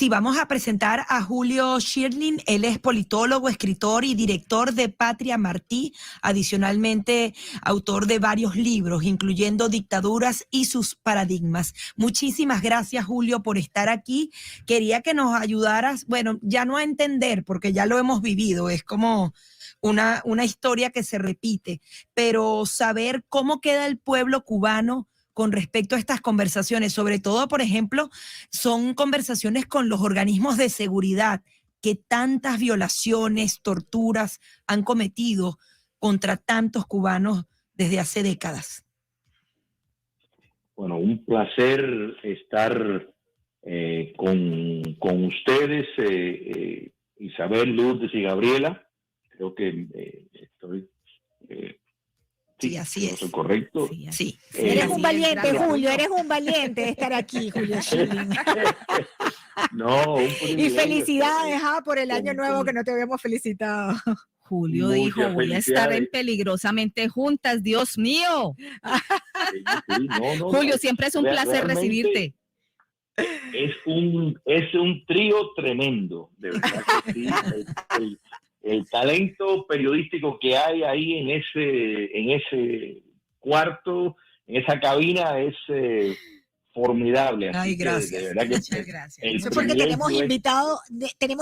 Sí, vamos a presentar a Julio Schirling. Él es politólogo, escritor y director de Patria Martí, adicionalmente autor de varios libros, incluyendo Dictaduras y sus paradigmas. Muchísimas gracias, Julio, por estar aquí. Quería que nos ayudaras, bueno, ya no a entender, porque ya lo hemos vivido, es como una historia que se repite, pero saber cómo queda el pueblo cubano con respecto a estas conversaciones, sobre todo, por ejemplo, son conversaciones con los organismos de seguridad que tantas violaciones, torturas han cometido contra tantos cubanos desde hace décadas. Bueno, un placer estar con ustedes, Isabel, Lourdes y Gabriela. Creo que estoy... Sí, así es. ¿Eso correcto? Sí, sí. Eres un valiente, Julio, eres un valiente de estar aquí, Julio Schirling. No, un y felicidades por el año nuevo que no te habíamos felicitado. Julio dijo, voy a estar en Peligrosamente Juntas, Dios mío. Sí, Julio, siempre es un placer recibirte. Es un trío tremendo, de verdad que sí. El talento periodístico que hay ahí en ese cuarto, en esa cabina, es formidable. Así Ay, gracias. Que, de verdad que muchas gracias. Eso es porque tenemos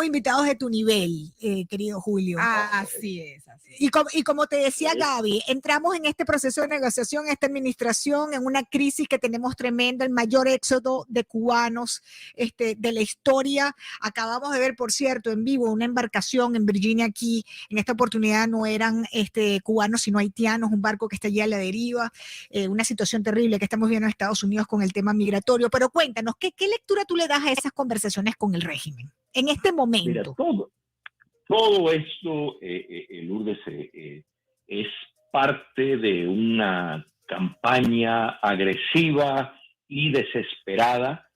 invitados de tu nivel, querido Julio. Así es. Y como te decía Gaby, entramos en este proceso de negociación, esta administración, en una crisis que tenemos tremenda, el mayor éxodo de cubanos de la historia. Acabamos de ver, por cierto, en vivo una embarcación en Virginia aquí. En esta oportunidad no eran cubanos, sino haitianos, un barco que está allá a la deriva. Una situación terrible que estamos viendo en Estados Unidos con el tema migratorio. Pero cuéntanos, ¿qué lectura tú le das a esas conversaciones con el régimen en este momento? Mira, todo esto, Lourdes, es parte de una campaña agresiva y desesperada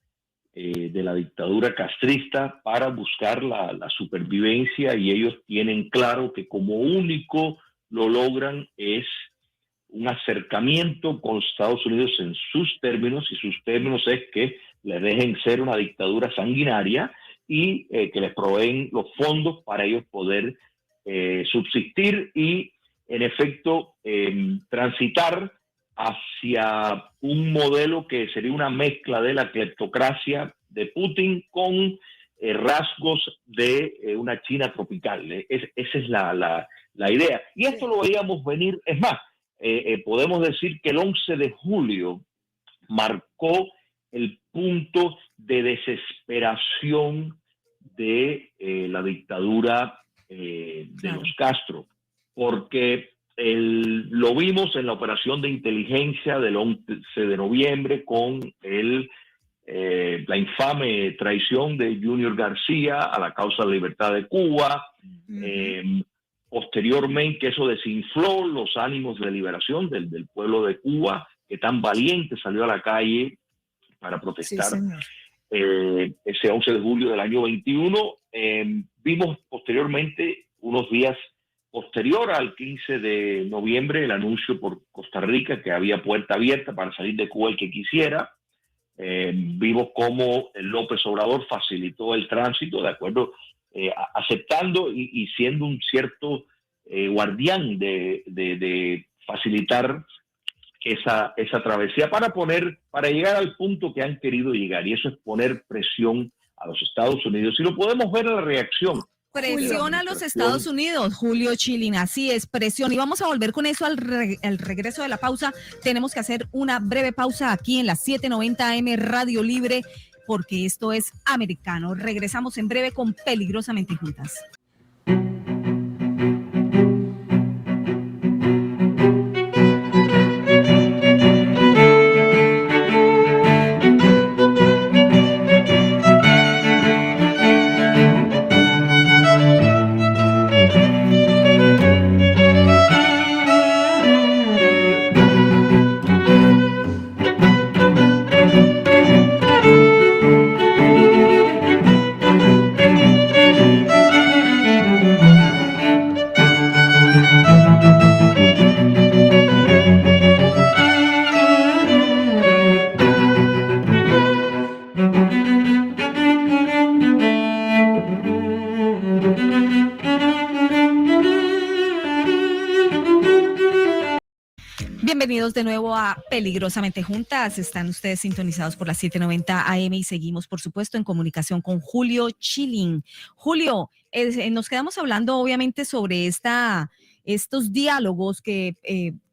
de la dictadura castrista para buscar la supervivencia, y ellos tienen claro que como único lo logran es un acercamiento con Estados Unidos en sus términos, y sus términos es que les dejen ser una dictadura sanguinaria y que les proveen los fondos para ellos poder subsistir y, en efecto, transitar hacia un modelo que sería una mezcla de la cleptocracia de Putin con rasgos de una China tropical. Esa es la idea. Y esto lo veíamos venir. Es más, podemos decir que el 11 de julio marcó el punto de desesperación de la dictadura de los Castro, porque lo vimos en la operación de inteligencia del 11 de noviembre con la infame traición de Junior García a la causa de la libertad de Cuba. Posteriormente eso desinfló los ánimos de liberación del pueblo de Cuba, que tan valiente salió a la calle para protestar. Sí, ese 11 de julio del año 21. Vimos posteriormente, unos días posterior al 15 de noviembre, el anuncio por Costa Rica que había puerta abierta para salir de Cuba el que quisiera. Vimos cómo López Obrador facilitó el tránsito, de acuerdo, aceptando y siendo un cierto guardián de facilitar esa travesía para llegar al punto que han querido llegar, y eso es poner presión a los Estados Unidos. Y lo podemos ver en la reacción. Presión a los Estados Unidos, Julio Schirling, así es, presión. Y vamos a volver con eso al regreso de la pausa. Tenemos que hacer una breve pausa aquí en la 790 AM Radio Libre, porque esto es americano. Regresamos en breve con Peligrosamente Juntas. Bienvenidos de nuevo a Peligrosamente Juntas. Están ustedes sintonizados por las 7:90 AM y seguimos, por supuesto, en comunicación con Julio Schilling. Julio, nos quedamos hablando obviamente sobre estos diálogos que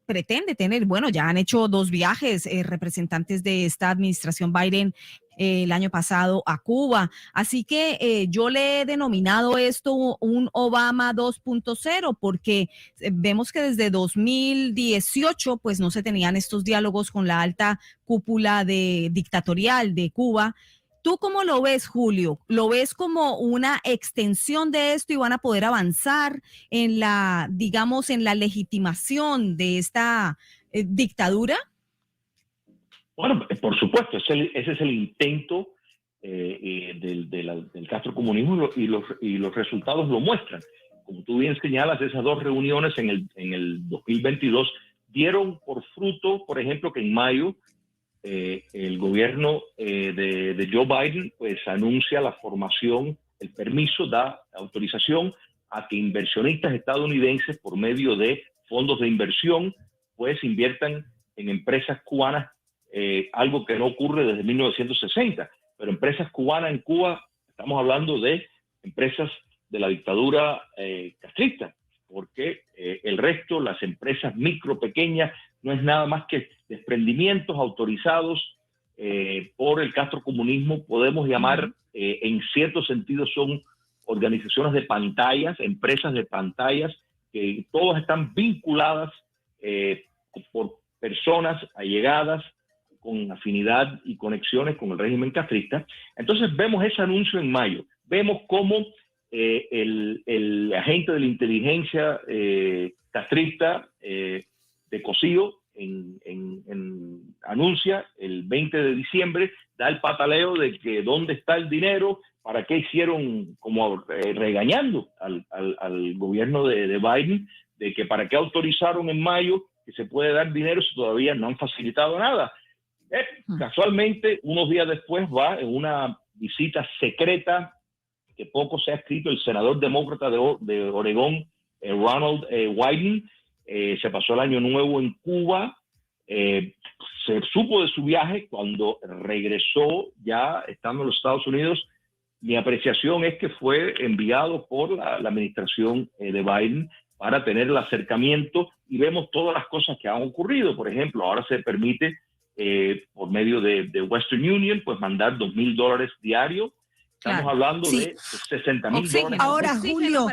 pretende tener. Bueno, ya han hecho 2 viajes representantes de esta administración Biden el año pasado a Cuba. Así que yo le he denominado esto un Obama 2.0 porque vemos que desde 2018 pues no se tenían estos diálogos con la alta cúpula dictatorial de Cuba. ¿Tú cómo lo ves, Julio? ¿Lo ves como una extensión de esto y van a poder avanzar en digamos, en la legitimación de esta dictadura? Bueno, por supuesto, ese es el intento del castrocomunismo y los resultados lo muestran. Como tú bien señalas, esas 2 reuniones en el 2022 dieron por fruto, por ejemplo, que en mayo el gobierno de Joe Biden pues anuncia la formación, el permiso, da autorización a que inversionistas estadounidenses por medio de fondos de inversión pues inviertan en empresas cubanas, algo que no ocurre desde 1960, pero empresas cubanas en Cuba, estamos hablando de empresas de la dictadura castrista, porque el resto, las empresas micro, pequeñas, no es nada más que desprendimientos autorizados por el castrocomunismo. Podemos llamar, en cierto sentido, son organizaciones de pantallas, empresas de pantallas, que todas están vinculadas por personas allegadas con afinidad y conexiones con el régimen castrista. Entonces vemos ese anuncio en mayo. Vemos cómo el agente de la inteligencia castrista de Cosío anuncia el 20 de diciembre, da el pataleo de que dónde está el dinero, para qué hicieron, como regañando al gobierno de Biden, de que para qué autorizaron en mayo que se puede dar dinero si todavía no han facilitado nada. Casualmente, unos días después va en una visita secreta que poco se ha escrito el senador demócrata de Oregón, Ronald Wyden. Se pasó el año nuevo en Cuba. Se supo de su viaje cuando regresó, ya estando en los Estados Unidos. Mi apreciación es que fue enviado por la administración de Biden para tener el acercamiento, y vemos todas las cosas que han ocurrido. Por ejemplo, ahora se permite por medio de Western Union pues mandar $2,000 diarios. Estamos hablando de $60,000. Ahora, Julio,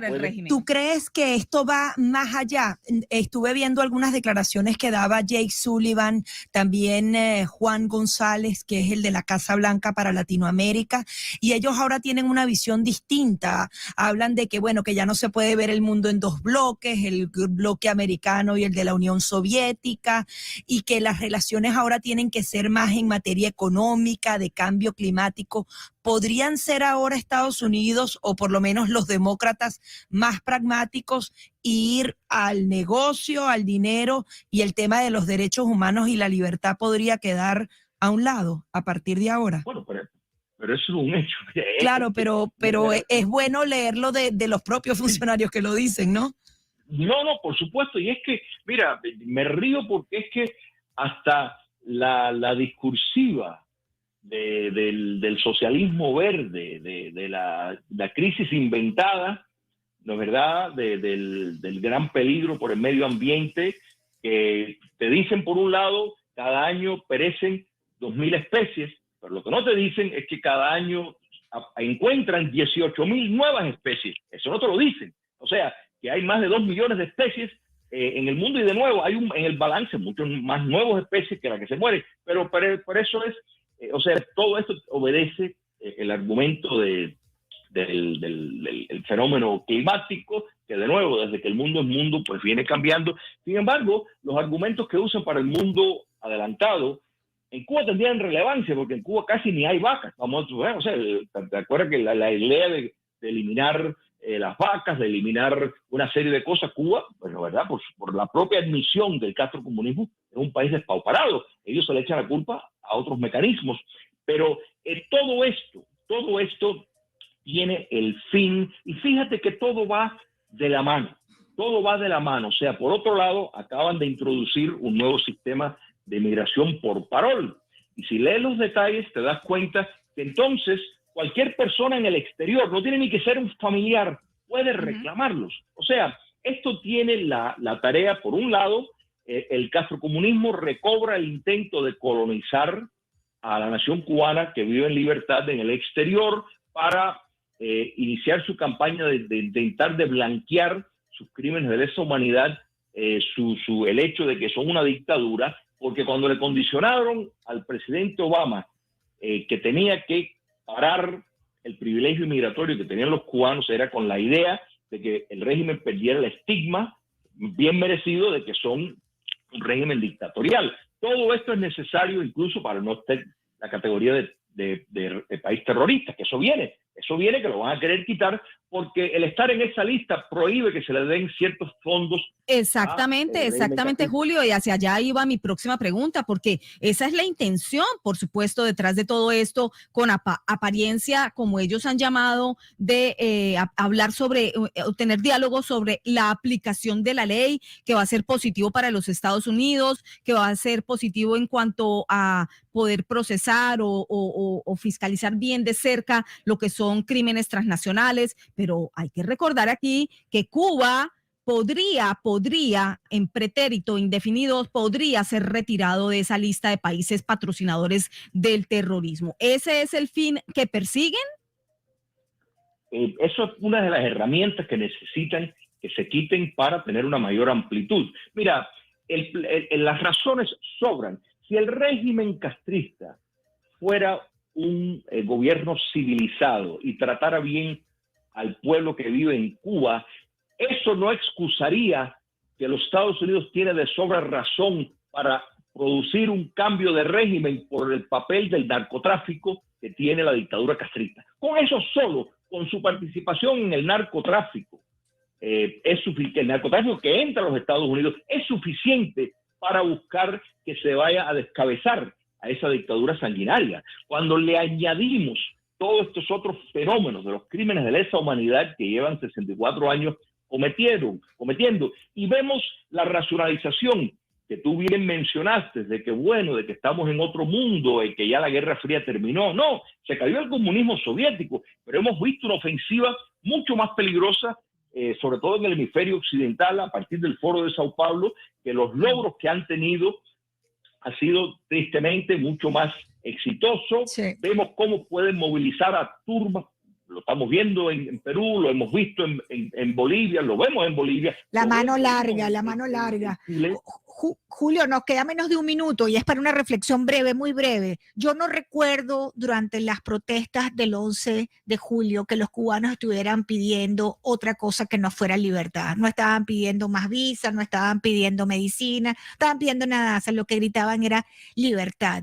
¿tú crees que esto va más allá? Estuve viendo algunas declaraciones que daba Jake Sullivan, también Juan González, que es el de la Casa Blanca para Latinoamérica, y ellos ahora tienen una visión distinta. Hablan de que, bueno, que ya no se puede ver el mundo en 2 bloques, el bloque americano y el de la Unión Soviética, y que las relaciones ahora tienen que ser más en materia económica, de cambio climático. ¿Podrían ser ahora Estados Unidos, o por lo menos los demócratas, más pragmáticos e ir al negocio, al dinero, y el tema de los derechos humanos y la libertad podría quedar a un lado a partir de ahora? Bueno, pero eso es un hecho. Claro, pero es bueno leerlo de los propios funcionarios que lo dicen, ¿no? No, por supuesto. Y es que, mira, me río porque es que hasta la discursiva del socialismo verde, de la crisis inventada, ¿no es verdad?, del gran peligro por el medio ambiente, que te dicen, por un lado, cada año perecen 2,000 especies, pero lo que no te dicen es que cada año encuentran 18,000 nuevas especies. Eso no te lo dicen. O sea, que hay más de 2 millones de especies en el mundo, y de nuevo hay en el balance muchas más nuevas especies que las que se mueren, pero por eso es, o sea, todo esto obedece el argumento del fenómeno climático, que de nuevo, desde que el mundo es mundo, pues viene cambiando. Sin embargo, los argumentos que usan para el mundo adelantado, en Cuba tendrían relevancia, porque en Cuba casi ni hay vacas. Vamos a ver, o sea, ¿te acuerdas que la idea de eliminar las vacas, de eliminar una serie de cosas? Cuba, bueno, ¿verdad?, por la propia admisión del castrocomunismo, es un país despauperado. Ellos se le echan la culpa a otros mecanismos. Pero todo esto tiene el fin, y fíjate que todo va de la mano. todo va de la mano. O sea, por otro lado, acaban de introducir un nuevo sistema de migración por parol. Y si lees los detalles, te das cuenta que entonces cualquier persona en el exterior, no tiene ni que ser un familiar, puede reclamarlos. O sea, esto tiene la tarea, por un lado, el castrocomunismo recobra el intento de colonizar a la nación cubana que vive en libertad en el exterior para iniciar su campaña de intentar de blanquear sus crímenes de lesa humanidad, el hecho de que son una dictadura, porque cuando le condicionaron al presidente Obama que tenía que parar el privilegio migratorio que tenían los cubanos, era con la idea de que el régimen perdiera el estigma bien merecido de que son un régimen dictatorial. Todo esto es necesario incluso para no tener la categoría de país terrorista, que eso viene que lo van a querer quitar porque el estar en esa lista prohíbe que se le den ciertos fondos. Exactamente, Julio, y hacia allá iba mi próxima pregunta, porque esa es la intención, por supuesto, detrás de todo esto, con apariencia, como ellos han llamado, de hablar sobre, tener diálogos sobre la aplicación de la ley, que va a ser positivo para los Estados Unidos, que va a ser positivo en cuanto a poder procesar o fiscalizar bien de cerca lo que son crímenes transnacionales, pero hay que recordar aquí que Cuba podría, en pretérito indefinido, podría ser retirado de esa lista de países patrocinadores del terrorismo. ¿Ese es el fin que persiguen? Eso es una de las herramientas que necesitan que se quiten para tener una mayor amplitud. Mira, las razones sobran. Si el régimen castrista fuera un gobierno civilizado y tratara bien al pueblo que vive en Cuba, eso no excusaría que los Estados Unidos tiene de sobra razón para producir un cambio de régimen por el papel del narcotráfico que tiene la dictadura castrista. Con eso solo, con su participación en el narcotráfico, el narcotráfico que entra a los Estados Unidos es suficiente para buscar que se vaya a descabezar a esa dictadura sanguinaria. Cuando le añadimos todos estos otros fenómenos de los crímenes de lesa humanidad que llevan 64 años cometiendo, y vemos la racionalización que tú bien mencionaste, de que bueno, de que estamos en otro mundo y que ya la Guerra Fría terminó. No, se cayó el comunismo soviético, pero hemos visto una ofensiva mucho más peligrosa, sobre todo en el hemisferio occidental, a partir del Foro de Sao Paulo, que los logros que han tenido ha sido tristemente mucho más exitoso. Sí. Vemos cómo pueden movilizar a turbas. Lo estamos viendo en Perú, lo hemos visto en Bolivia, lo vemos en Bolivia. La mano larga. Julio, nos queda menos de un minuto y es para una reflexión breve, muy breve. Yo no recuerdo durante las protestas del 11 de julio que los cubanos estuvieran pidiendo otra cosa que no fuera libertad. No estaban pidiendo más visas, no estaban pidiendo medicina, no estaban pidiendo nada. O sea, lo que gritaban era libertad.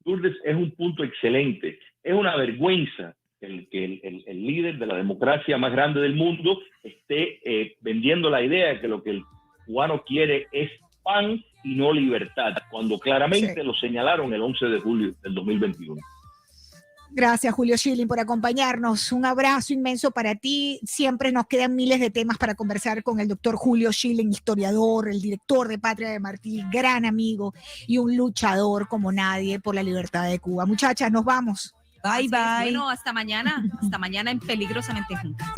Lourdes, es un punto excelente. Es una vergüenza que el líder de la democracia más grande del mundo esté vendiendo la idea de que lo que el cubano quiere es pan y no libertad, cuando claramente lo señalaron el 11 de julio del 2021. Gracias, Julio Schilling, por acompañarnos. Un abrazo inmenso para ti. Siempre nos quedan miles de temas para conversar con el doctor Julio Schilling, historiador, el director de Patria de Martí, gran amigo y un luchador como nadie por la libertad de Cuba. Muchachas, nos vamos. Bye. Bueno, hasta mañana en Peligrosamente Juntas.